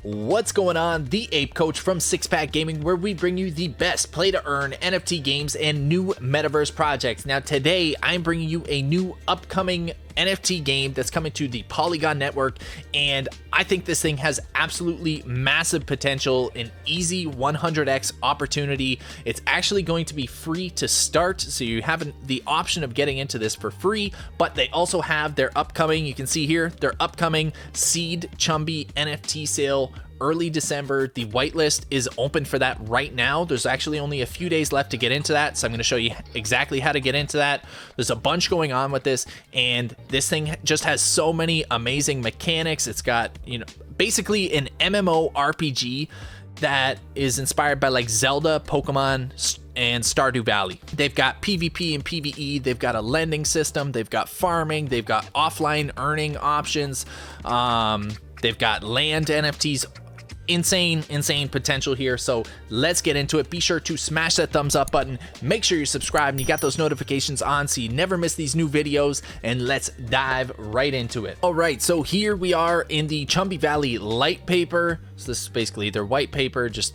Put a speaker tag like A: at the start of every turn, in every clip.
A: What's going on? The Ape Coach from Six Pack Gaming, where we bring you the best play to earn NFT games and new metaverse projects. Now today I'm bringing you a new upcoming NFT game that's coming to the Polygon network, and I think this thing has absolutely massive potential, an easy 100x opportunity. It's actually going to be free to start, so you have the option of getting into this for free, but they also have their upcoming, you can see here, their upcoming Seed Chumbi NFT sale early December. The whitelist is open for that right now. There's actually only a few days left to get into that, so I'm going to show you exactly how to get into that. There's a bunch going on with this, and this thing just has so many amazing mechanics. It's got, you know, basically an MMO RPG that is inspired by like Zelda, Pokemon, and Stardew Valley. They've got PvP and PvE, they've got a lending system, they've got farming, they've got offline earning options, they've got land NFTs. Insane potential here. So let's get into it. Be sure to smash that thumbs up button. Make sure you're subscribed and you got those notifications on so you never miss these new videos, and let's dive right into it. All right, so here we are in the Chumbi Valley light paper. So this is basically their white paper, just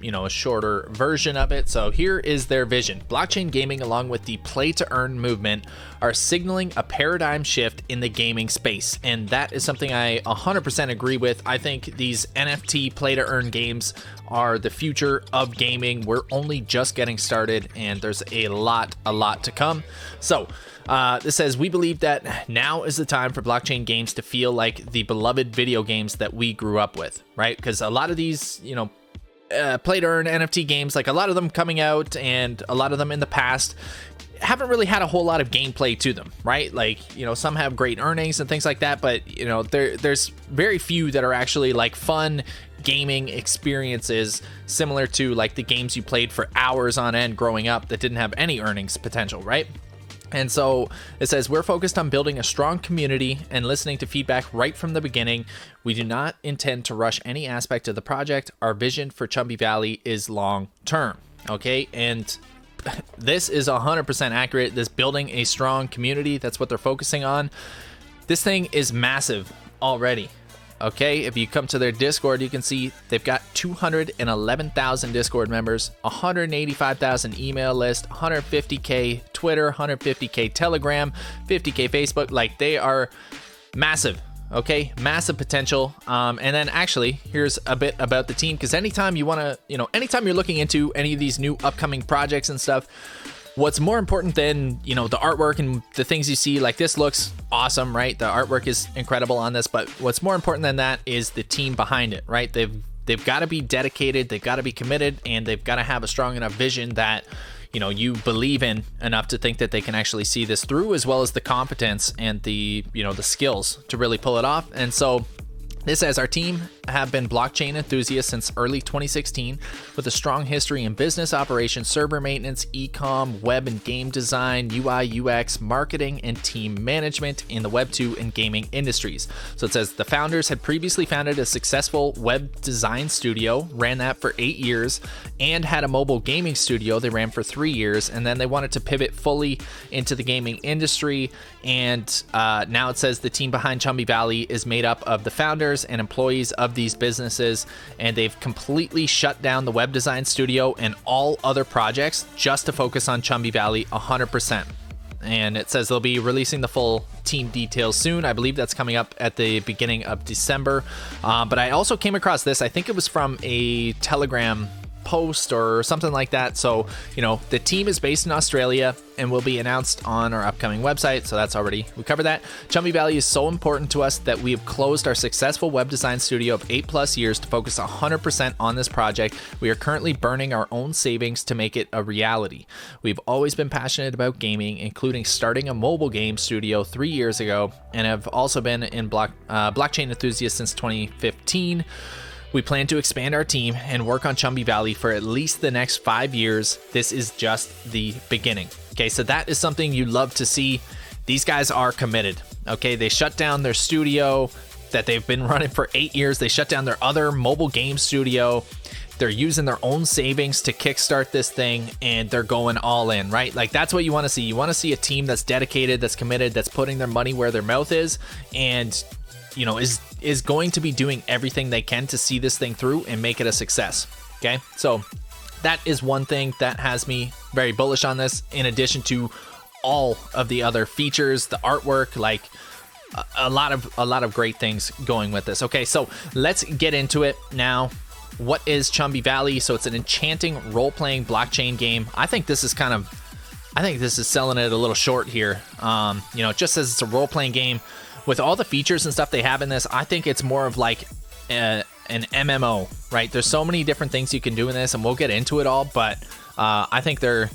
A: you know, a shorter version of it. So here is their vision. Blockchain gaming along with the play to earn movement are signaling a paradigm shift in the gaming space, and that is something I 100% agree with. I think these NFT play to earn games are the future of gaming. We're only just getting started, and there's a lot to come. So this says, we believe that now is the time for blockchain games to feel like the beloved video games that we grew up with, right? Because a lot of these, you know, play to earn NFT games, like a lot of them coming out and a lot of them in the past, haven't really had a whole lot of gameplay to them, right? Like, you know, some have great earnings and things like that, but you know, there's very few that are actually like fun gaming experiences similar to like the games you played for hours on end growing up that didn't have any earnings potential, right? And so it says, we're focused on building a strong community and listening to feedback right from the beginning. We do not intend to rush any aspect of the project. Our vision for Chumbi Valley is long term. Okay, and this is 100% accurate. This building a strong community, that's what they're focusing on. This thing is massive already. Okay, if you come to their Discord, you can see they've got 211,000 Discord members, 185,000 email list, 150k Twitter, 150k Telegram, 50k Facebook. Like, they are massive. Okay, massive potential. And then actually, here's a bit about the team, because anytime you want to, you know, anytime you're looking into any of these new upcoming projects and stuff, what's more important than, you know, the artwork and the things you see, like this looks awesome, right? The artwork is incredible on this, but what's more important than that is the team behind it, right? They've got to be dedicated, they've got to be committed, and they've got to have a strong enough vision that, you know, you believe in enough to think that they can actually see this through, as well as the competence and the, you know, the skills to really pull it off. And so this says, our team have been blockchain enthusiasts since early 2016 with a strong history in business operations, server maintenance, e-com, web and game design, UI, UX, marketing, and team management in the Web 2 and gaming industries. So it says the founders had previously founded a successful web design studio, ran that for 8 years, and had a mobile gaming studio they ran for 3 years, and then they wanted to pivot fully into the gaming industry. And now it says the team behind Chumbi Valley is made up of the founders and employees of these businesses, and they've completely shut down the web design studio and all other projects just to focus on Chumbi Valley 100%. And it says they'll be releasing the full team details soon. I believe that's coming up at the beginning of December. But I also came across this, I think it was from a Telegram post or something like that. So, you know, the team is based in Australia and will be announced on our upcoming website. So that's already, we covered that. Chumbi Valley is so important to us that we have closed our successful web design studio of 8+ years to focus 100% on this project. We are currently burning our own savings to make it a reality. We've always been passionate about gaming, including starting a mobile game studio 3 years ago, and have also been in blockchain enthusiast since 2015. We plan to expand our team and work on Chumbi Valley for at least the next 5 years. This is just the beginning. Okay, so that is something you love to see. These guys are committed. Okay, they shut down their studio that they've been running for 8 years. They shut down their other mobile game studio. They're using their own savings to kickstart this thing, and they're going all in, right? Like, that's what you want to see. You want to see a team that's dedicated, that's committed, that's putting their money where their mouth is, and you know, is going to be doing everything they can to see this thing through and make it a success. Okay, so that is one thing that has me very bullish on this, in addition to all of the other features, the artwork, like a lot of great things going with this. Okay, so let's get into it now. What is Chumbi Valley? So it's an enchanting role-playing blockchain game. I think this is selling it a little short here. You know, just as it's a role-playing game with all the features and stuff they have in this, I think it's more of like an MMO, right? There's so many different things you can do in this, and we'll get into it all, but I think they're,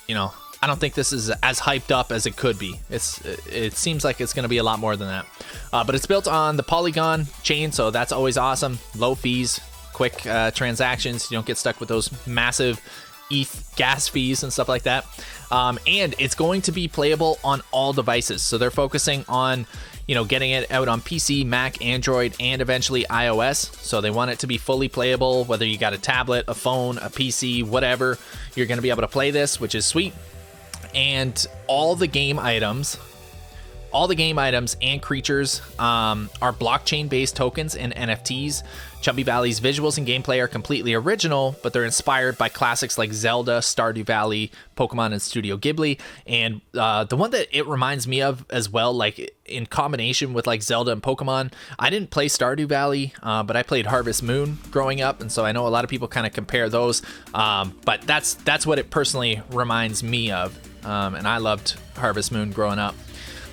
A: you know, I don't think this is as hyped up as it could be. It seems like it's going to be a lot more than that. But it's built on the Polygon chain, so that's always awesome. Low fees, quick transactions. You don't get stuck with those massive ETH gas fees and stuff like that. And it's going to be playable on all devices. So they're focusing on, you know, getting it out on PC, Mac, Android, and eventually iOS. So they want it to be fully playable, whether you got a tablet, a phone, a PC, whatever. You're going to be able to play this, which is sweet. And all the game items and creatures are blockchain-based tokens and NFTs. Chumbi Valley's visuals and gameplay are completely original, but they're inspired by classics like Zelda, Stardew Valley, Pokemon, and Studio Ghibli. And the one that it reminds me of as well, like in combination with like Zelda and Pokemon, I didn't play Stardew Valley, but I played Harvest Moon growing up, and so I know a lot of people kind of compare those. But that's what it personally reminds me of, and I loved Harvest Moon growing up.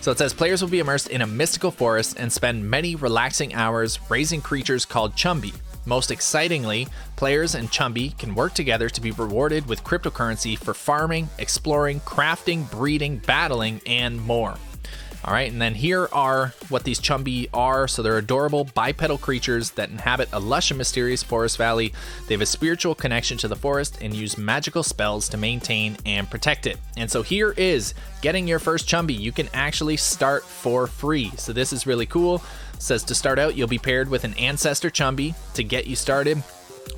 A: So it says players will be immersed in a mystical forest and spend many relaxing hours raising creatures called Chumbi. Most excitingly, players and Chumbi can work together to be rewarded with cryptocurrency for farming, exploring, crafting, breeding, battling, and more. All right, and then here are what these Chumbi are. So they're adorable bipedal creatures that inhabit a lush and mysterious forest valley. They have a spiritual connection to the forest and use magical spells to maintain and protect it. And so here is getting your first Chumbi. You can actually start for free. So this is really cool. It says to start out, you'll be paired with an ancestor Chumbi to get you started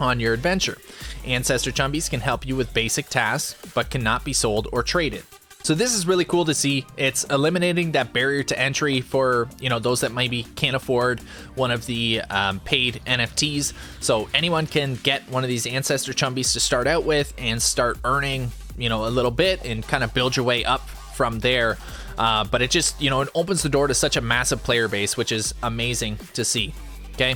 A: on your adventure. Ancestor Chumbis can help you with basic tasks, but cannot be sold or traded. So this is really cool to see. It's eliminating that barrier to entry for, you know, those that maybe can't afford one of the paid NFTs. So anyone can get one of these ancestor Chumbis to start out with and start earning, you know, a little bit and kind of build your way up from there. But it just, you know, it opens the door to such a massive player base, which is amazing to see. Okay.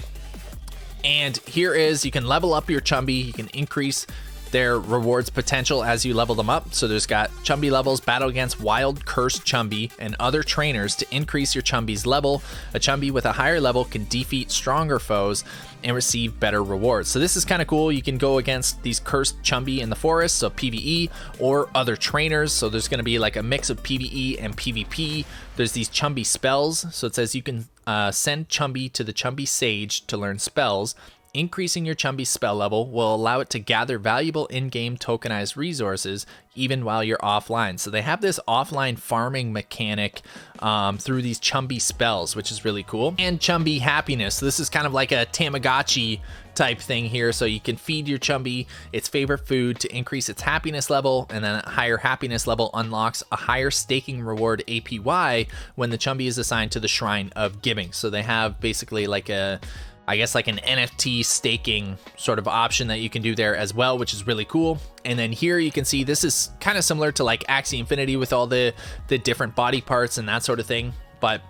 A: And here is, you can level up your Chumbi. You can increase their rewards potential as you level them up. So there's got Chumbi levels, battle against wild cursed Chumbi and other trainers to increase your Chumbi's level. A Chumbi with a higher level can defeat stronger foes and receive better rewards. So this is kind of cool. You can go against these cursed Chumbi in the forest, so PvE, or other trainers. So there's going to be like a mix of PvE and PvP. There's these Chumbi spells. So it says you can send Chumbi to the Chumbi Sage to learn spells. Increasing your Chumbi spell level will allow it to gather valuable in-game tokenized resources even while you're offline. So they have this offline farming mechanic through these Chumbi spells, which is really cool. And Chumbi happiness. So this is kind of like a Tamagotchi type thing here. So you can feed your Chumbi its favorite food to increase its happiness level, and then a higher happiness level unlocks a higher staking reward APY when the Chumbi is assigned to the Shrine of Giving. So they have basically like a, I guess like an NFT staking sort of option that you can do there as well, which is really cool. And then here you can see this is kind of similar to like Axie Infinity with all the different body parts and that sort of thing. But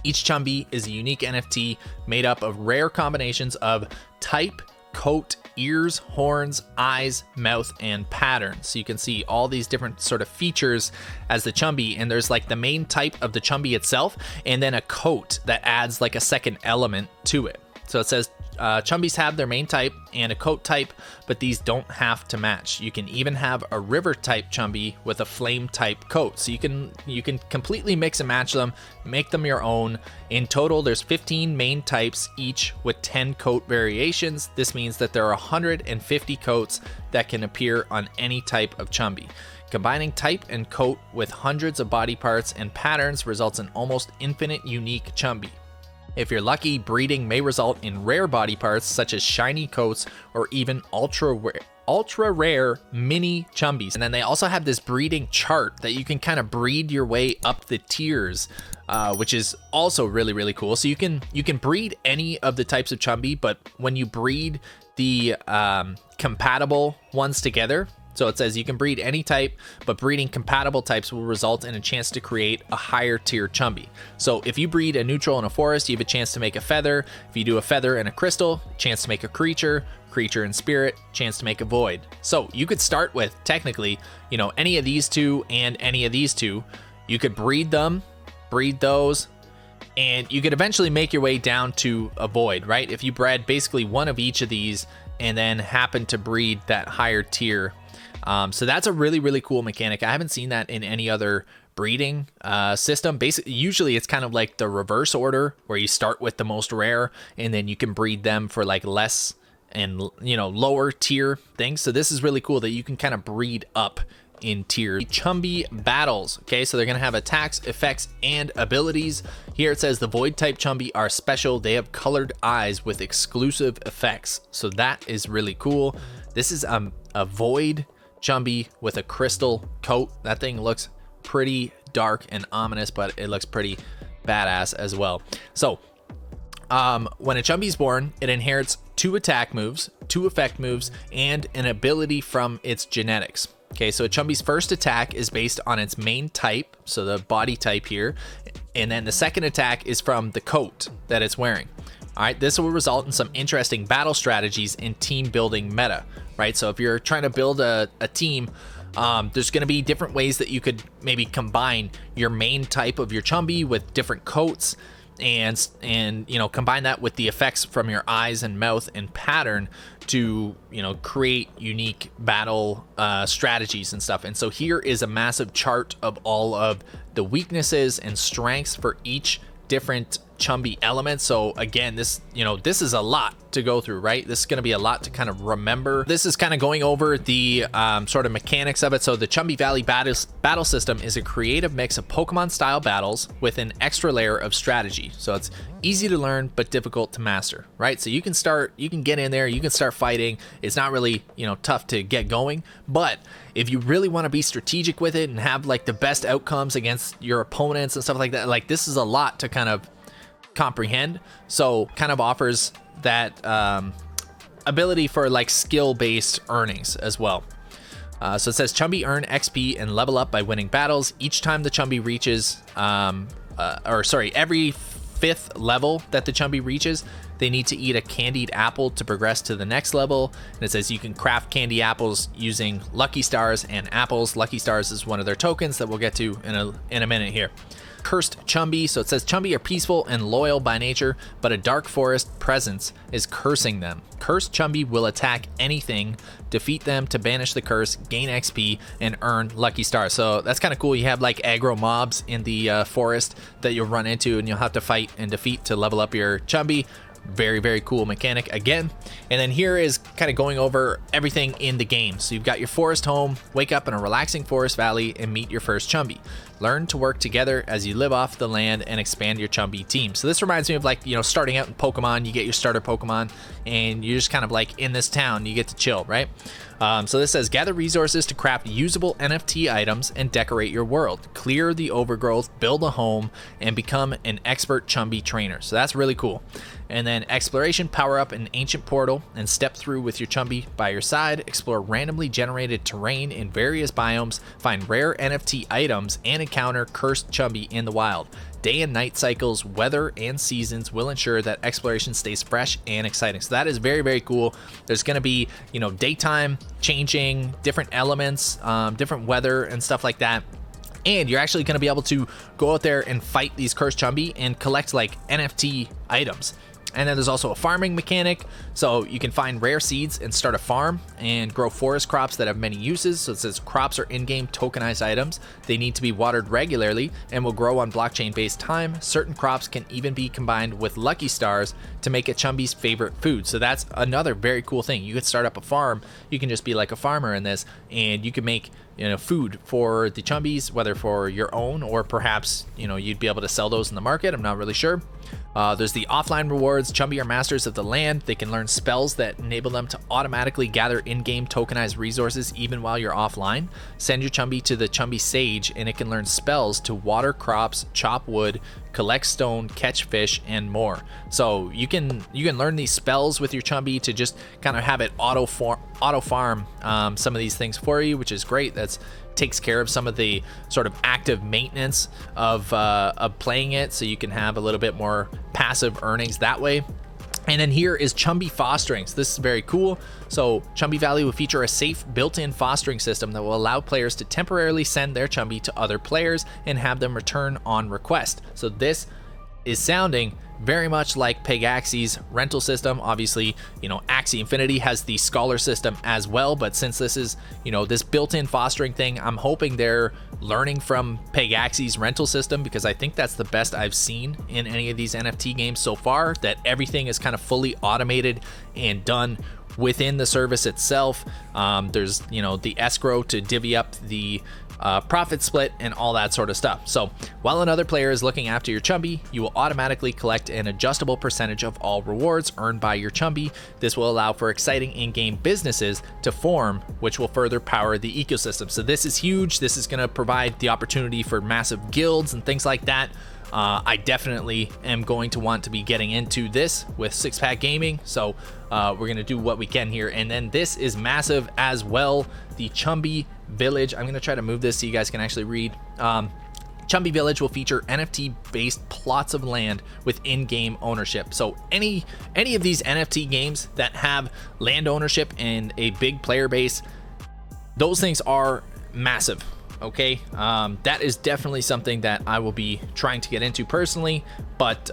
A: each Chumbi is a unique NFT made up of rare combinations of type, coat, ears, horns, eyes, mouth, and patterns. So you can see all these different sort of features as the Chumbi, and there's like the main type of the Chumbi itself, and then a coat that adds like a second element to it. So it says Chumbis have their main type and a coat type, but these don't have to match. You can even have a river type Chumbi with a flame type coat. So you can completely mix and match them, make them your own. In total, there's 15 main types, each with 10 coat variations. This means that there are 150 coats that can appear on any type of Chumbi. Combining type and coat with hundreds of body parts and patterns results in almost infinite unique Chumbi. If you're lucky, breeding may result in rare body parts such as shiny coats or even ultra rare mini Chumbis. And then they also have this breeding chart that you can kind of breed your way up the tiers which is also really cool. So you can breed any of the types of Chumbi, but when you breed the compatible ones together, so it says you can breed any type, but breeding compatible types will result in a chance to create a higher tier Chumbi. So if you breed a neutral in a forest, you have a chance to make a feather. If you do a feather and a crystal, chance to make a creature and spirit, chance to make a void. So you could start with technically, you know, any of these two and any of these two. You could breed them, breed those, and you could eventually make your way down to a void, right? If you bred basically one of each of these and then happen to breed that higher tier. So that's a really cool mechanic. I haven't seen that in any other breeding system. Basically, usually it's kind of like the reverse order where you start with the most rare and then you can breed them for like less and, you know, lower tier things. So this is really cool that you can kind of breed up in tier. Chumbi battles. Okay, so they're gonna have attacks, effects, and abilities. Here it says the void type Chumbi are special. They have colored eyes with exclusive effects. So that is really cool. This is a void Chumbi with a crystal coat. That thing looks pretty dark and ominous, but it looks pretty badass as well. So when a Chumbi is born, it inherits 2 attack moves, 2 effect moves, and an ability from its genetics. Okay, so a Chumbi's first attack is based on its main type, so the body type here, and then the second attack is from the coat that it's wearing. All right, this will result in some interesting battle strategies in team building meta, right? So if you're trying to build a team, there's going to be different ways that you could maybe combine your main type of your Chumbi with different coats, and you know, combine that with the effects from your eyes and mouth and pattern to, you know, create unique battle strategies and stuff. And so here is a massive chart of all of the weaknesses and strengths for each different Chumbi elements. So again, this, you know, this is a lot to go through, right? This is going to be a lot to kind of remember. This is kind of going over the sort of mechanics of it. So the Chumbi Valley battle system is a creative mix of Pokemon style battles with an extra layer of strategy. So it's easy to learn but difficult to master, right? So you can get in there, you can start fighting. It's not really, you know, tough to get going, but if you really want to be strategic with it and have like the best outcomes against your opponents and stuff like that, like this is a lot to kind of comprehend. So kind of offers that ability for like skill-based earnings as well. So it says Chumbi earn XP and level up by winning battles. Each time the Chumbi reaches, every 5th level that the Chumbi reaches, they need to eat a candied apple to progress to the next level. And it says you can craft candy apples using lucky stars and apples. Lucky stars is one of their tokens that we'll get to in a minute here. Cursed Chumbi. So it says Chumbi are peaceful and loyal by nature, but a dark forest presence is cursing them. Cursed Chumbi will attack anything, defeat them to banish the curse, gain XP, and earn lucky stars. So that's kind of cool. You have like aggro mobs in the forest that you'll run into and you'll have to fight and defeat to level up your Chumbi. Very cool mechanic again. And then here is kind of going over everything in the game. So you've got your forest home, wake up in a relaxing forest valley and meet your first Chumbi. Learn to work together as you live off the land and expand your Chumbi team. So this reminds me of like, you know, starting out in Pokemon, you get your starter Pokemon and you're just kind of like in this town, you get to chill, right? So this says gather resources to craft usable NFT items and decorate your world. Clear the overgrowth, build a home, and become an expert Chumbi trainer. So that's really cool. And then exploration, power up an ancient portal and step through with your Chumbi by your side. Explore randomly generated terrain in various biomes. Find rare NFT items and encounter cursed Chumbi in the wild. Day and night cycles, weather, and seasons will ensure that exploration stays fresh and exciting. So that is very cool. There's going to be, you know, daytime changing, different elements, different weather and stuff like that. And you're actually going to be able to go out there and fight these cursed Chumbi and collect like NFT items. And then there's also a farming mechanic, so you can find rare seeds and start a farm and grow forest crops that have many uses. So it says crops are in-game tokenized items. They need to be watered regularly and will grow on blockchain-based time. Certain crops can even be combined with lucky stars to make a Chumbi's favorite food. So that's another very cool thing. You could start up a farm. You can just be like a farmer in this, and you can make, food for the Chumbis, whether for your own or perhaps you'd be able to sell those in the market. I'm not really sure. There's the offline rewards. Chumbi are masters of the land. They can learn spells that enable them to automatically gather in-game tokenized resources even while you're offline. Send your Chumbi to the Chumbi Sage and it can learn spells to water crops, chop wood, collect stone, catch fish, and more. So you can learn these spells with your Chumbi to just kind of have it auto farm some of these things for you, which is great. That's takes care of some of the sort of active maintenance of playing it, so you can have a little bit more passive earnings that way. And then here is Chumbi Fostering. So this is very cool. So Chumbi Valley will feature a safe built-in fostering system that will allow players to temporarily send their Chumbi to other players and have them return on request. So this is sounding very much like Pegaxi's rental system. Obviously, Axie Infinity has the scholar system as well, but since this is, this built-in fostering thing, I'm hoping they're learning from Pegaxi's rental system, because I think that's the best I've seen in any of these NFT games so far, that everything is kind of fully automated and done within the service itself. There's, the escrow to divvy up the profit split and all that sort of stuff. So while another player is looking after your Chumbi, you will automatically collect an adjustable percentage of all rewards earned by your Chumbi. This will allow for exciting in-game businesses to form, which will further power the ecosystem. So this is huge. This is going to provide the opportunity for massive guilds and things like that. I definitely am going to want to be getting into this with Six Pack Gaming, so we're going to do what we can here. And then this is massive as well, the Chumbi Village. I'm going to try to move this so you guys can actually read. Chumbi Village will feature NFT-based plots of land with in-game ownership. So any of these NFT games that have land ownership and a big player base, those things are massive. Okay, that is definitely something that I will be trying to get into personally, but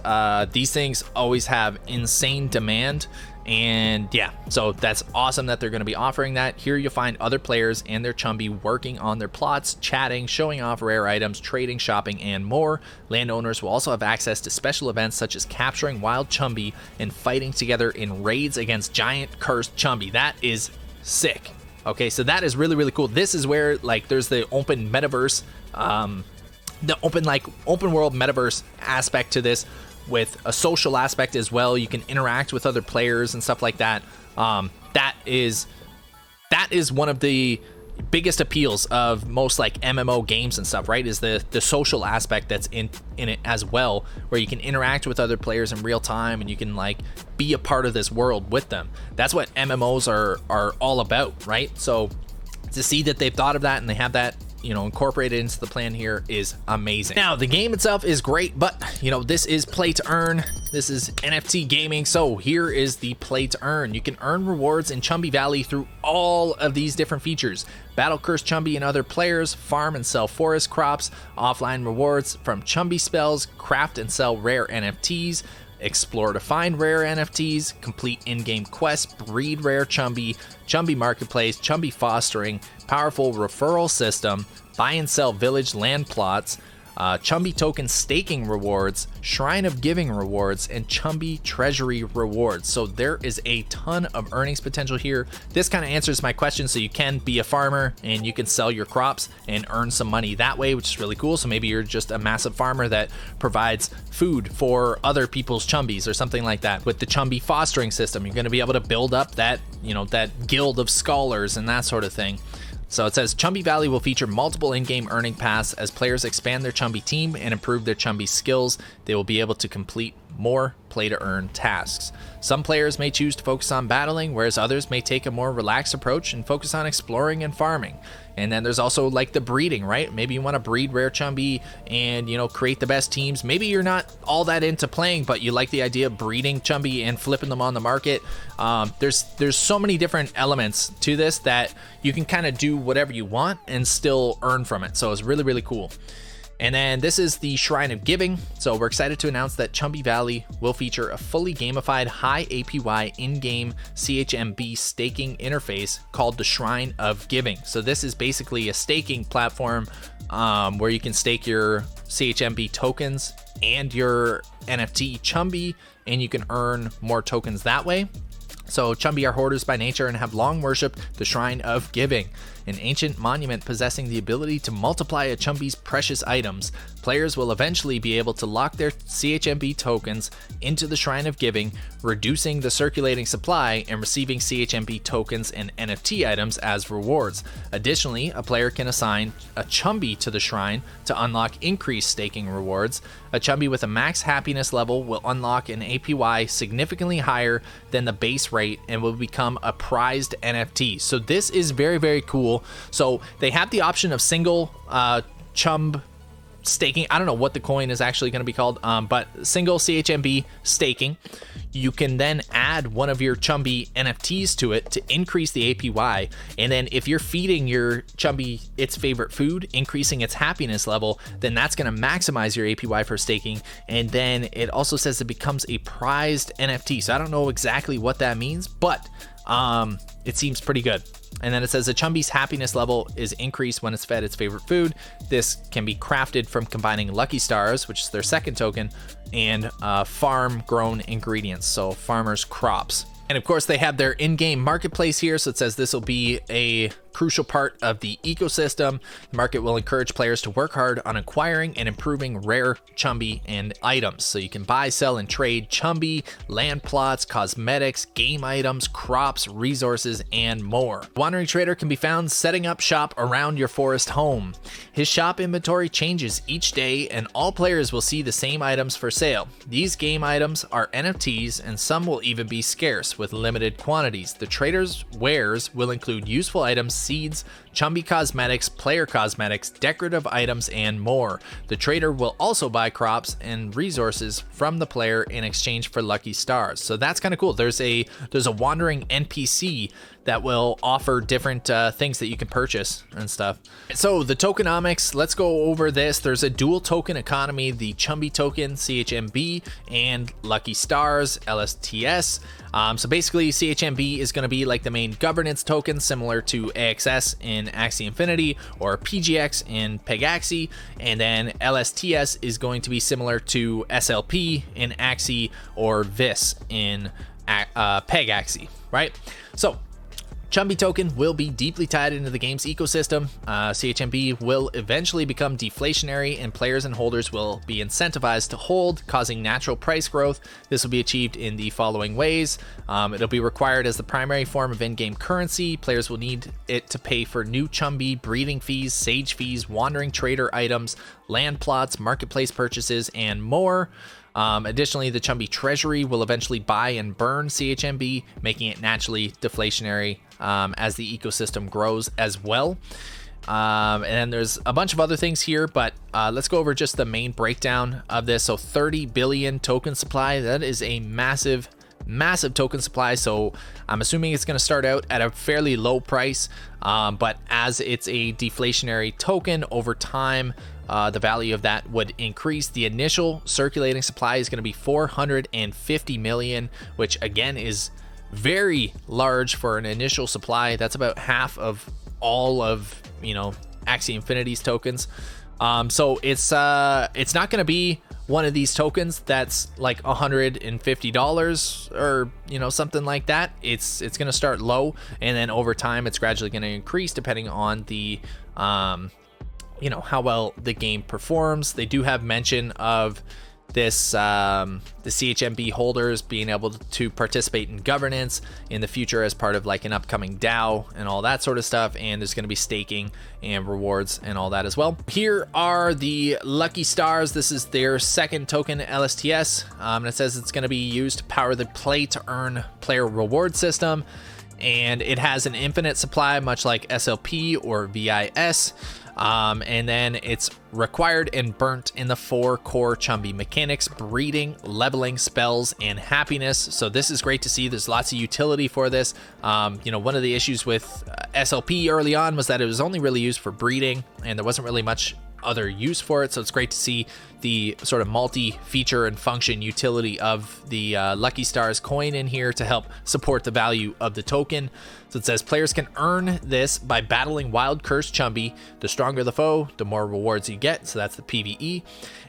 A: these things always have insane demand, and yeah, so that's awesome that they're going to be offering that. Here you'll find other players and their Chumbi working on their plots, chatting, showing off rare items, trading, shopping, and more. Landowners will also have access to special events such as capturing wild Chumbi and fighting together in raids against giant cursed Chumbi. That is sick. Okay, so that is really, really cool. This is where there's the open metaverse, the open world metaverse aspect to this, with a social aspect as well. You can interact with other players and stuff like that. That is one of the biggest appeals of most MMO games and stuff, right? Is the social aspect that's in it as well, where you can interact with other players in real time and you can be a part of this world with them. That's what MMOs are all about, right? So to see that they've thought of that and they have that incorporated into the plan here is amazing. Now the game itself is great, but this is play to earn. This is NFT gaming, so here is the play to earn. You can earn rewards in Chumbi Valley through all of these different features: battle cursed Chumbi and other players, farm and sell forest crops, offline rewards from Chumbi spells, craft and sell rare NFTs, explore to find rare NFTs, complete in-game quests, breed rare Chumbi, Chumbi Marketplace, Chumbi Fostering, powerful referral system, buy and sell village land plots, Chumbi token staking rewards, Shrine of Giving rewards, and Chumbi Treasury rewards. So there is a ton of earnings potential here. This kind of answers my question. So you can be a farmer and you can sell your crops and earn some money that way, which is really cool. So maybe you're just a massive farmer that provides food for other people's Chumbis or something like that. With the Chumbi Fostering system, you're going to be able to build up that, that guild of scholars and that sort of thing. So it says Chumbi Valley will feature multiple in-game earning paths. As players expand their Chumbi team and improve their Chumbi skills, they will be able to complete more play-to-earn tasks. Some players may choose to focus on battling, whereas others may take a more relaxed approach and focus on exploring and farming. And then there's also the breeding, right? Maybe you want to breed rare Chumbi and, create the best teams. Maybe you're not all that into playing, but you like the idea of breeding Chumbi and flipping them on the market. There's so many different elements to this that you can kind of do whatever you want and still earn from it. So it's really, really cool. And then this is the Shrine of Giving. So we're excited to announce that Chumbi Valley will feature a fully gamified high APY in-game CHMB staking interface called the Shrine of Giving. So this is basically a staking platform where you can stake your CHMB tokens and your NFT Chumbi, and you can earn more tokens that way. So Chumbi are hoarders by nature and have long worshipped the Shrine of Giving, an ancient monument possessing the ability to multiply a Chumbi's precious items. Players will eventually be able to lock their CHMB tokens into the Shrine of Giving, reducing the circulating supply and receiving CHMB tokens and NFT items as rewards. Additionally, a player can assign a Chumbi to the shrine to unlock increased staking rewards. A Chumbi with a max happiness level will unlock an APY significantly higher than the base rate and will become a prized NFT. So this is very, very cool. So they have the option of single Chumb staking. I don't know what the coin is actually going to be called, but single CHMB staking. You can then add one of your Chumbi NFTs to it to increase the APY. And then if you're feeding your Chumbi its favorite food, increasing its happiness level, then that's going to maximize your APY for staking. And then it also says it becomes a prized NFT. So I don't know exactly what that means, but it seems pretty good. And then it says the Chumbi's happiness level is increased when it's fed its favorite food. This can be crafted from combining Lucky Stars, which is their second token, and farm grown ingredients, so farmers' crops. And of course, they have their in-game marketplace here. So it says this will be a crucial part of the ecosystem. The market will encourage players to work hard on acquiring and improving rare Chumbi and items. So you can buy, sell, and trade Chumbi, land plots, cosmetics, game items, crops, resources, and more. Wandering Trader can be found setting up shop around your forest home. His shop inventory changes each day, and all players will see the same items for sale. These game items are NFTs, and some will even be scarce with limited quantities. The trader's wares will include useful items, seeds, Chumbi cosmetics, player cosmetics, decorative items, and more. The trader will also buy crops and resources from the player in exchange for lucky stars. So that's kind of cool. There's a wandering NPC that will offer different things that you can purchase and stuff. So the tokenomics, let's go over this. There's a dual token economy, the Chumbi token, CHMB, and Lucky Stars, LSTS. So basically CHMB is going to be like the main governance token, similar to AXS in Axie Infinity or PGX in Pegaxie. And then LSTS is going to be similar to SLP in Axie or VIS in Pegaxie, right? So Chumbi token will be deeply tied into the game's ecosystem. CHMB will eventually become deflationary, and players and holders will be incentivized to hold, causing natural price growth. This will be achieved in the following ways. It'll be required as the primary form of in-game currency. Players will need it to pay for new Chumbi breeding fees, sage fees, wandering trader items, land plots, marketplace purchases, and more. Additionally, the Chumbi Treasury will eventually buy and burn CHMB, making it naturally deflationary as the ecosystem grows as well. And then there's a bunch of other things here, but let's go over just the main breakdown of this. So 30 billion token supply, that is a massive token supply. So I'm assuming it's going to start out at a fairly low price, but as it's a deflationary token over time, the value of that would increase. The initial circulating supply is going to be 450 million, which again is very large for an initial supply. That's about half of all of, Axie Infinity's tokens. So it's not going to be one of these tokens that's like $150 or something like that. It's going to start low, and then over time it's gradually going to increase depending on the how well the game performs. They do have mention of this the CHMB holders being able to participate in governance in the future as part of like an upcoming DAO and all that sort of stuff, and there's going to be staking and rewards and all that as well. Here are the Lucky Stars. This is their second token, LSTS, and it says it's going to be used to power the play to earn player reward system, and it has an infinite supply much like SLP or VIS. And then it's required and burnt in the 4 core Chumbi mechanics: breeding, leveling, spells, and happiness. So this is great to see. There's lots of utility for this. One of the issues with SLP early on was that it was only really used for breeding, and there wasn't really much other use for it. So it's great to see the sort of multi-feature and function utility of the Lucky Stars coin in here to help support the value of the token. So it says players can earn this by battling wild cursed Chumbi. The stronger the foe, the more rewards you get. So that's the PvE.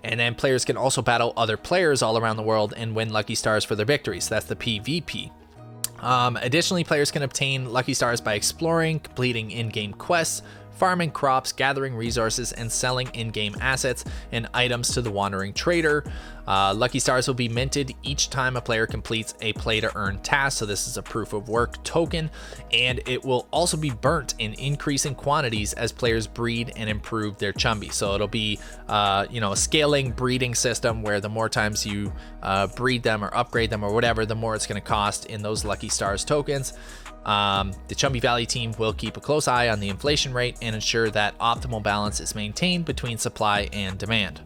A: And then players can also battle other players all around the world and win Lucky Stars for their victories. So that's the PvP. Additionally, players can obtain lucky stars by exploring, completing in-game quests, farming crops, gathering resources, and selling in-game assets and items to the wandering trader. Lucky stars will be minted each time a player completes a play-to-earn task, so this is a proof of work token, and it will also be burnt in increasing quantities as players breed and improve their Chumbi. So it'll be a scaling breeding system where the more times you breed them or upgrade them or whatever, the more it's going to cost in those lucky stars tokens. The Chumbi Valley team will keep a close eye on the inflation rate and ensure that optimal balance is maintained between supply and demand.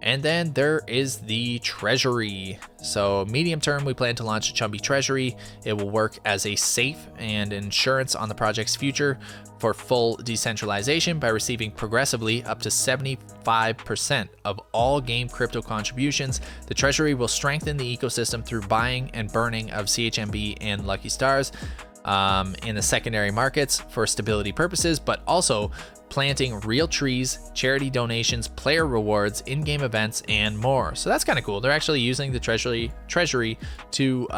A: And then there is the Treasury. So medium term, we plan to launch a Chumbi Treasury. It will work as a safe and insurance on the project's future for full decentralization by receiving progressively up to 75% of all game crypto contributions. The Treasury will strengthen the ecosystem through buying and burning of CHMB and Lucky Stars in the secondary markets for stability purposes, but also planting real trees, charity donations, player rewards, in-game events, and more. So that's kind of cool. They're actually using the treasury to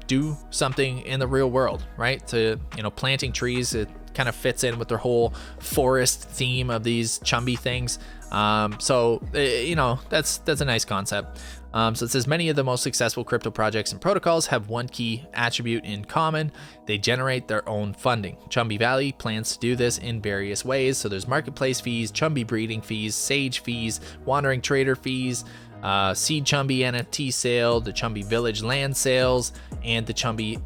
A: do something in the real world, right? To, planting trees. It kind of fits in with their whole forest theme of these Chumbi things. So that's a nice concept. So it says many of the most successful crypto projects and protocols have one key attribute in common. They generate their own funding. Chumbi Valley plans to do this in various ways. So there's marketplace fees, Chumbi breeding fees, sage fees, wandering trader fees, seed Chumbi NFT sale, the Chumbi Village land sales, and the Chumbi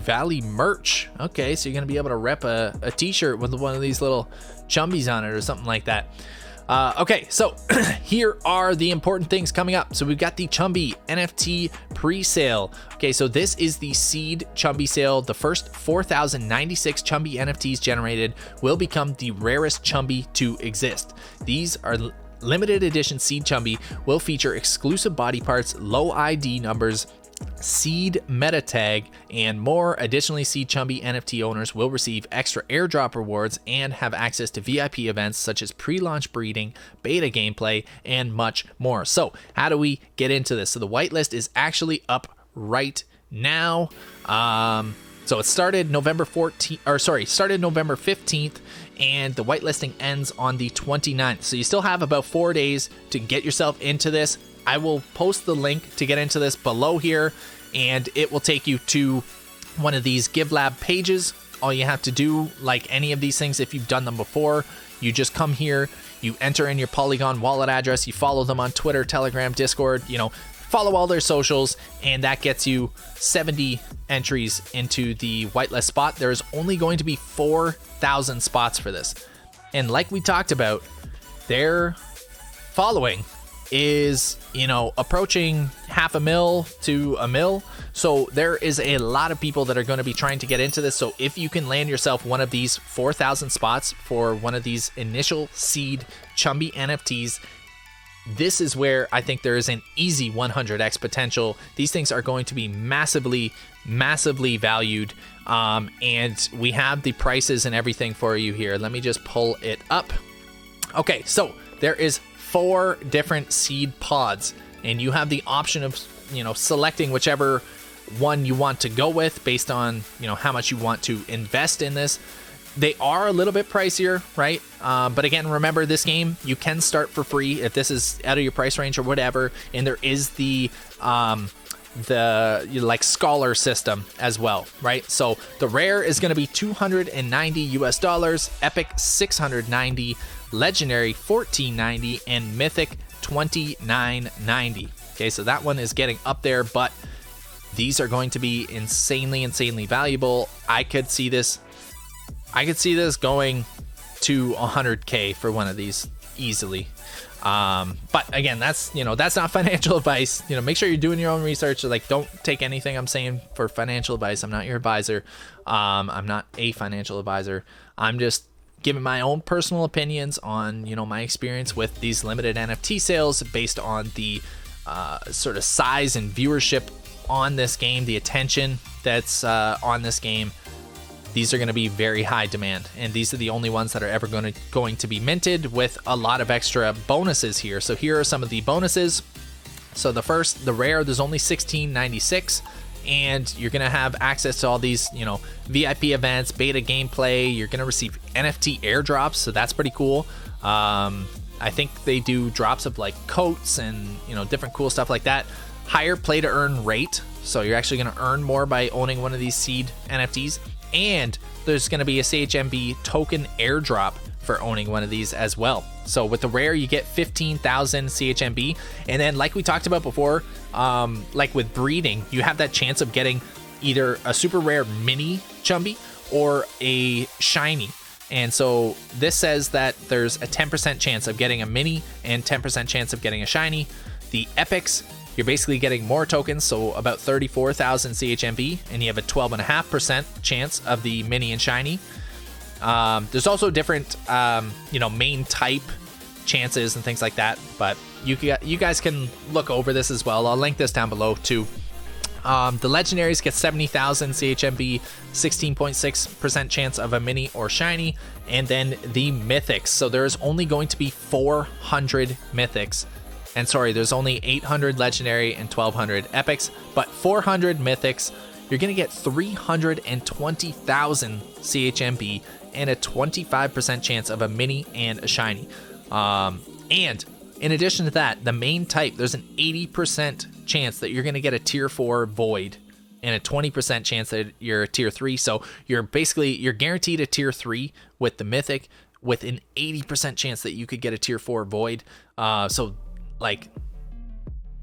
A: Valley merch. Okay, so you're gonna be able to rep a t-shirt with one of these little Chumbis on it or something like that. Okay, so here are the important things coming up. So we've got the Chumbi NFT pre-sale. Okay, so this is the seed Chumbi sale. The first 4,096 Chumbi NFTs generated will become the rarest Chumbi to exist. These are limited edition seed Chumbi, will feature exclusive body parts, low ID numbers, seed meta tag, and more. Additionally, seed Chumbi NFT owners will receive extra airdrop rewards and have access to VIP events such as pre-launch breeding, beta gameplay, and much more. So how do we get into this? So the whitelist is actually up right now. So it started November 15th, and the whitelisting ends on the 29th. So you still have about 4 days to get yourself into this. I will post the link to get into this below here, and it will take you to one of these GiveLab pages. All you have to do, like any of these things, if you've done them before, you just come here, you enter in your Polygon wallet address, you follow them on Twitter, Telegram, Discord, follow all their socials, and that gets you 70 entries into the whitelist spot. There's only going to be 4,000 spots for this. And like we talked about, their following is approaching 500,000 to 1 million. So there is a lot of people that are going to be trying to get into this. So if you can land yourself one of these 4,000 spots for one of these initial seed Chumbi NFTs, this is where I think there is an easy 100x potential. These things are going to be massively valued, and we have the prices and everything for you here. Let me just pull it up. Okay, so there is 4 different seed pods, and you have the option of selecting whichever one you want to go with based on how much you want to invest in this. They are a little bit pricier, right? But again, remember, this game you can start for free if this is out of your price range or whatever, and there is the scholar system as well, right? So the rare is going to be $290, epic $690, legendary $1490, and mythic $2990. Okay, so that one is getting up there, but these are going to be insanely valuable. I could see this going to 100k for one of these easily. But again, that's not financial advice. Make sure you're doing your own research. Like, don't take anything I'm saying for financial advice. I'm not your advisor. I'm not a financial advisor. I'm just giving my own personal opinions on, my experience with these limited NFT sales based on the sort of size and viewership on this game, the attention that's on this game. These are going to be very high demand, and these are the only ones that are ever going to be minted with a lot of extra bonuses here. So here are some of the bonuses. So the rare, there's only 1696. and you're gonna have access to all these, you know, VIP events, beta gameplay. You're gonna receive NFT airdrops, so that's pretty cool. I think they do drops of like coats and, you know, different cool stuff like that. Higher play to earn rate, so you're actually gonna earn more by owning one of these seed NFTs, and there's gonna be a CHMB token airdrop for owning one of these as well. So with the rare, you get 15,000 CHMB, and then like we talked about before, like with breeding, you have that chance of getting either a super rare mini Chumbi or a shiny. And so this says that there's a 10% chance of getting a mini and 10% chance of getting a shiny. The epics, you're basically getting more tokens, so about 34,000 CHMB, and you have a 12.5% chance of the mini and shiny. There's also different, you know, main type chances and things like that, but you guys can look over this as well. I'll link this down below too. The legendaries get 70,000 CHMB, 16.6% chance of a mini or shiny, and then the mythics. So there's only going to be 400 mythics, and sorry, there's only 800 legendary and 1200 epics, but 400 mythics, you're gonna get 320,000 CHMB and a 25% chance of a mini and a shiny. And in addition to that, the main type, there's an 80% chance that you're going to get a tier 4 void and a 20% chance that you're a tier 3. So you're guaranteed a tier 3 with the mythic, with an 80% chance that you could get a tier 4 void. So like,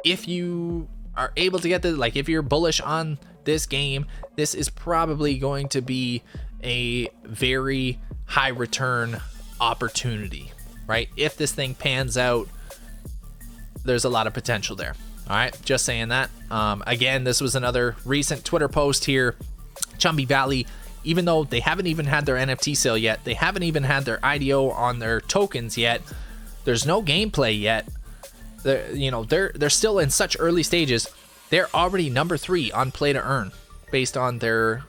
A: if you are able to get like, if you're bullish on this game, this is probably going to be a very high return opportunity, right? If this thing pans out, there's a lot of potential there. All right, just saying that. Again, this was another recent Twitter post here. Chumbi Valley, even though they haven't even had their NFT sale yet, they haven't even had their IDO on their tokens yet, there's no gameplay yet. They're still in such early stages. They're already number 3 on play to earn based on their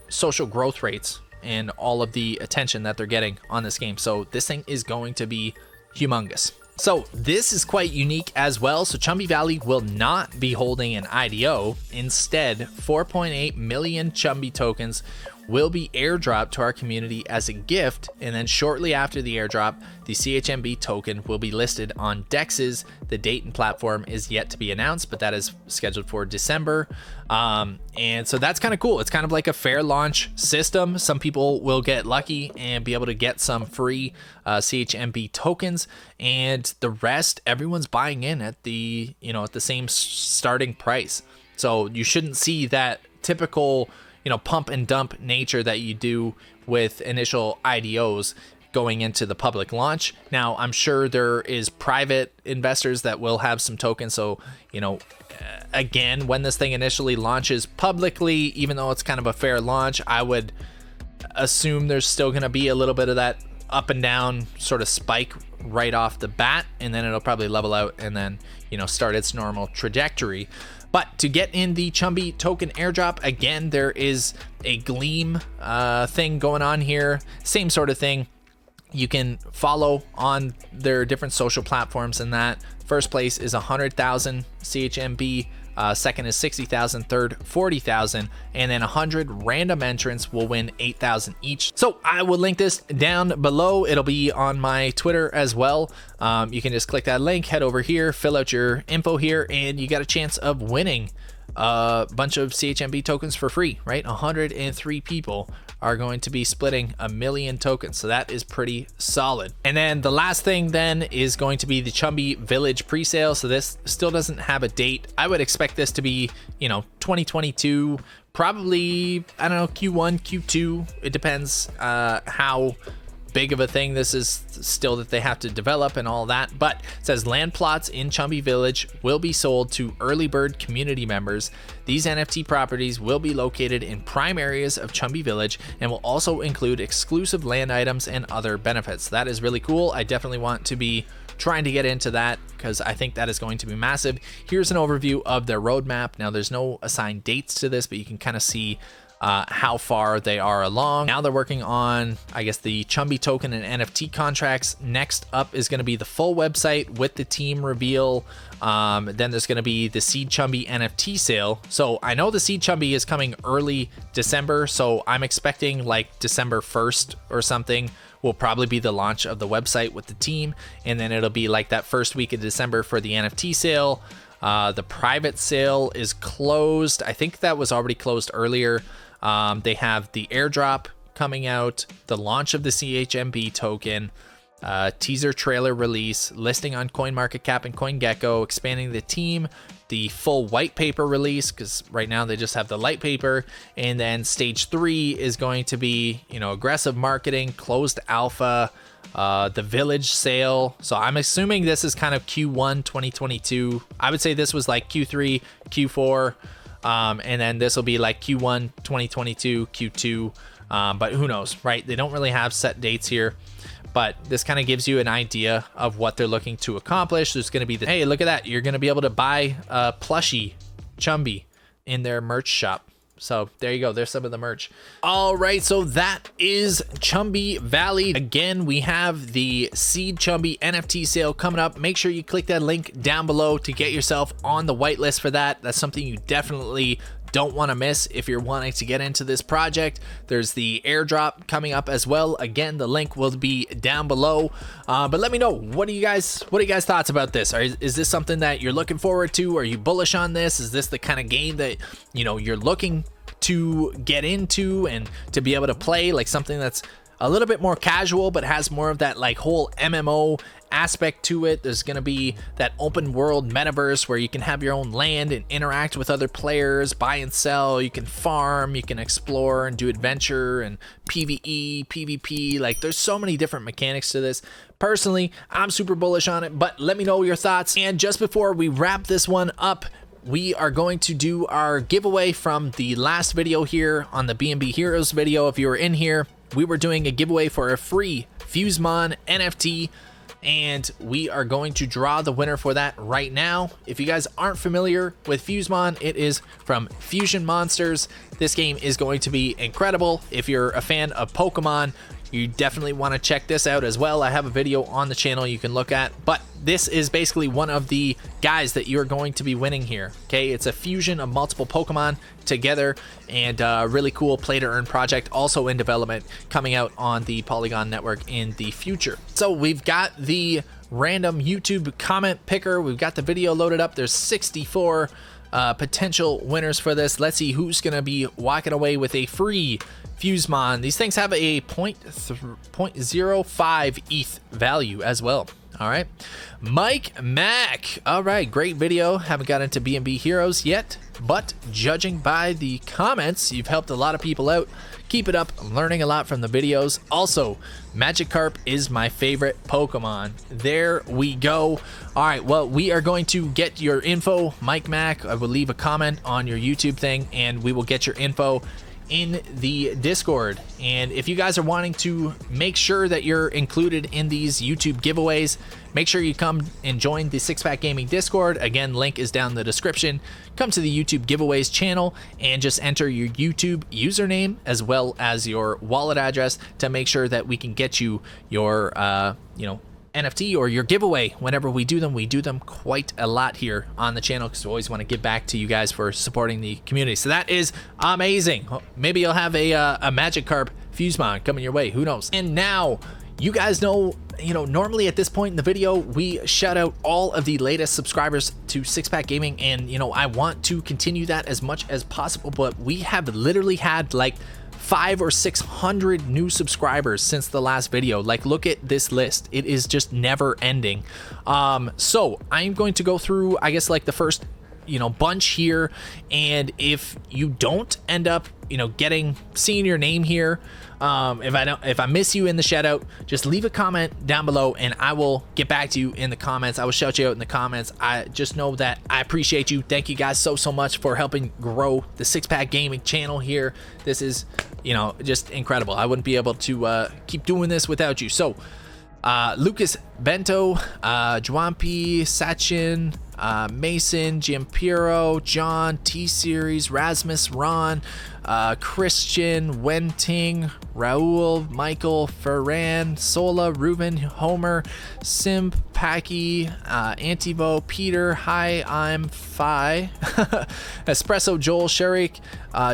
A: social growth rates and all of the attention that they're getting on this game. So this thing is going to be humongous. So this is quite unique as well. So Chumbi Valley will not be holding an IDO. Instead, 4.8 million Chumbi tokens will be airdropped to our community as a gift, and then shortly after the airdrop, the CHMB token will be listed on DEXs. The date and platform is yet to be announced, but that is scheduled for December. And so that's kind of cool. It's kind of like a fair launch system. Some people will get lucky and be able to get some free CHMB tokens, and the rest, everyone's buying in at the same starting price. So you shouldn't see that typical pump and dump nature that you do with initial IDOs going into the public launch. Now, I'm sure there is private investors that will have some tokens. So, again, when this thing initially launches publicly, even though it's kind of a fair launch, I would assume there's still going to be a little bit of that up and down sort of spike right off the bat, and then it'll probably level out and then, start its normal trajectory. But to get in the Chumbi token airdrop, again, there is a Gleam thing going on here. Same sort of thing. You can follow on their different social platforms and that. First place is 100,000 CHMB. Second is 60,000, third 40,000, and then 100 random entrants will win 8,000 each. So I will link this down below. It'll be on my Twitter as well. You can just click that link, head over here, fill out your info here, and you got a chance of winning a bunch of CHMB tokens for free, right? 103 people are going to be splitting 1 million tokens, so that is pretty solid. And then the last thing then is going to be the Chumbi Village presale. So this still doesn't have a date. I would expect this to be 2022, probably, I don't know, Q1, Q2. It depends how big of a thing this is still that they have to develop and all that. But it says land plots in Chumbi Village will be sold to early bird community members. These NFT properties will be located in prime areas of Chumbi Village and will also include exclusive land items and other benefits. That is really cool. I definitely want to be trying to get into that because I think that is going to be massive. Here's an overview of their roadmap. Now, there's no assigned dates to this, but you can kind of see how far they are along. Now they're working on, I guess, the Chumbi token and NFT contracts. Next up is going to be the full website with the team reveal. Then there's going to be the Seed Chumbi NFT sale. So I know the Seed Chumbi is coming early December, so I'm expecting like December 1st or something will probably be the launch of the website with the team, and then it'll be like that first week of December for the NFT sale. The private sale is closed. I think that was already closed earlier. They have the airdrop coming out, the launch of the CHMB token, teaser trailer release, listing on CoinMarketCap and CoinGecko, expanding the team, the full white paper release, because right now they just have the light paper, and then stage 3 is going to be, you know, aggressive marketing, closed alpha, the village sale. So I'm assuming this is kind of Q1 2022. I would say this was like Q3, Q4, and then this will be like Q1 2022, Q2, but who knows, right? They don't really have set dates here, but this kind of gives you an idea of what they're looking to accomplish. There's going to be the, hey, look at that, you're going to be able to buy a plushie Chumbi in their merch shop. So there you go. There's some of the merch. All right. So that is Chumbi Valley. Again, we have the Seed Chumbi NFT sale coming up. Make sure you click that link down below to get yourself on the whitelist for that. That's something you definitely don't want to miss if you're wanting to get into this project. There's the airdrop coming up as well. Again, the link will be down below. But let me know, what are you guys thoughts about this? Is this something that you're looking forward to? Are you bullish on this? Is this the kind of game that, you know, you're looking to get into and to be able to play, like something that's a little bit more casual but has more of that like whole MMO aspect to it? There's going to be that open world metaverse where you can have your own land and interact with other players, buy and sell, you can farm, you can explore and do adventure and PvE, PvP. Like there's so many different mechanics to this. Personally, I'm super bullish on it, but let me know your thoughts. And just before we wrap this one up, we are going to do our giveaway from the last video here on the B&B Heroes video. If you were in here, we were doing a giveaway for a free Fusemon NFT, and we are going to draw the winner for that right now. If you guys aren't familiar with Fusemon, it is from Fusion Monsters. This game is going to be incredible. If you're a fan of Pokemon, you definitely want to check this out as well. I have a video on the channel you can look at, but this is basically one of the guys that you're going to be winning here. Okay, it's a fusion of multiple Pokemon together, and a really cool play to earn project also in development, coming out on the Polygon network in the future. So we've got the random YouTube comment picker, we've got the video loaded up. There's 64 potential winners for this. Let's see who's gonna be walking away with a free Fusemon. These things have a 0.05 ETH value as well. All right, Mike Mack. All right, great video. Haven't got into B&B Heroes yet, but judging by the comments, you've helped a lot of people out. Keep it up. I'm learning a lot from the videos. Also, Magikarp is my favorite Pokemon. There we go. All right, well, we are going to get your info, Mike Mack. I will leave a comment on your YouTube thing, and we will get your info in the Discord. And if you guys are wanting to make sure that you're included in these YouTube giveaways, make sure you come and join the Six Pack Gaming Discord. Again, link is down in the description. Come to the YouTube giveaways channel and just enter your YouTube username as well as your wallet address to make sure that we can get you your NFT or your giveaway. Whenever we do them quite a lot here on the channel, because we always want to give back to you guys for supporting the community. So that is amazing. Maybe you'll have a Magikarp Fusemon coming your way, who knows. And now you guys know, normally at this point in the video we shout out all of the latest subscribers to Six Pack Gaming, and I want to continue that as much as possible, but we have literally had like 500 or 600 new subscribers since the last video. Like, look at this list, it is just never ending. So I'm going to go through, I guess, like the first bunch here, and if you don't end up seeing your name here, if I miss you in the shout out, just leave a comment down below and I will get back to you in the comments. I will shout you out in the comments. I just know that I appreciate you. Thank you guys so much for helping grow the Six Pack Gaming channel here. This is just incredible. I wouldn't be able to keep doing this without you. So Lucas Bento, Juampi, Sachin, Mason, Giampiro, John, T-Series, Rasmus, Ron, Christian, Wenting, Raul, Michael, Ferran, Sola, Ruben, Homer, Simp, Packy, Antivo, Peter, Hi, I'm Phi, Espresso, Joel, Sharik,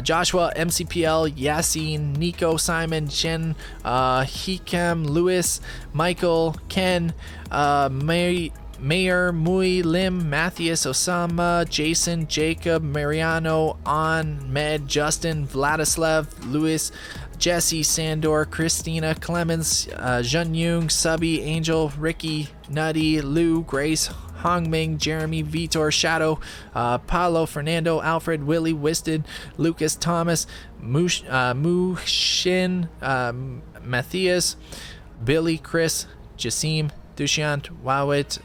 A: Joshua, MCPL, Yasin, Nico, Simon, Jen, Hikam, Lewis, Michael, Ken, Mayor, Mui, Lim, Matthias, Osama, Jason, Jacob, Mariano, On, Med, Justin, Vladislav, Louis, Jesse, Sandor, Christina, Clemens, Jun Yung, Subby, Angel, Ricky, Nutty, Lou, Grace, Hongming, Jeremy, Vitor, Shadow, Paulo, Fernando, Alfred, Willie, Wisted, Lucas, Thomas, Mushin, Matthias, Billy, Chris, Jasim, Dushyant, Wawit,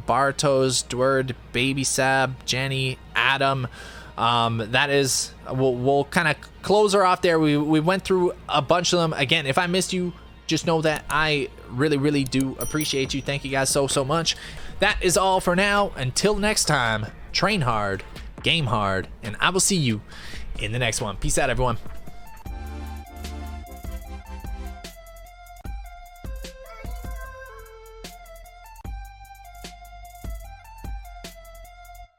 A: Bartos, Dward, Baby Sab, Jenny, Adam. That is, we'll kind of close her off there. We went through a bunch of them. Again, if I missed you, just know that I really do appreciate you. Thank you guys so much. That is all for now. Until next time, train hard, game hard, and I will see you in the next one. Peace out, everyone.